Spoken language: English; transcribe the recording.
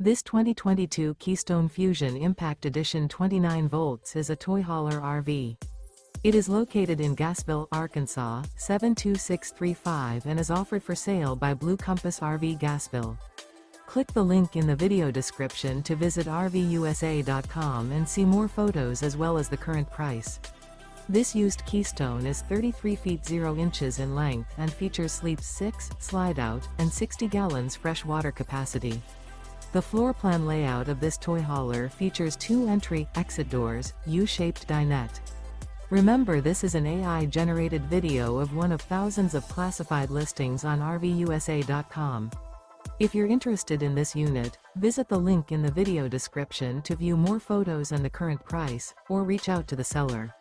This 2022 Keystone Fuzion Impact Edition 29 volts is a toy hauler RV. It is located in Gassville, Arkansas, 72635 and is offered for sale by Blue Compass RV Gassville. Click the link in the video description to visit RVUSA.com and see more photos as well as the current price. This used Keystone is 33 feet 0 inches in length and features sleeps 6, slide-out, and 60 gallons fresh water capacity. The floor plan layout of this toy hauler features 2 entry/exit doors, U-shaped dinette. Remember, this is an AI-generated video of one of thousands of classified listings on RVUSA.com. If you're interested in this unit, visit the link in the video description to view more photos and the current price, or reach out to the seller.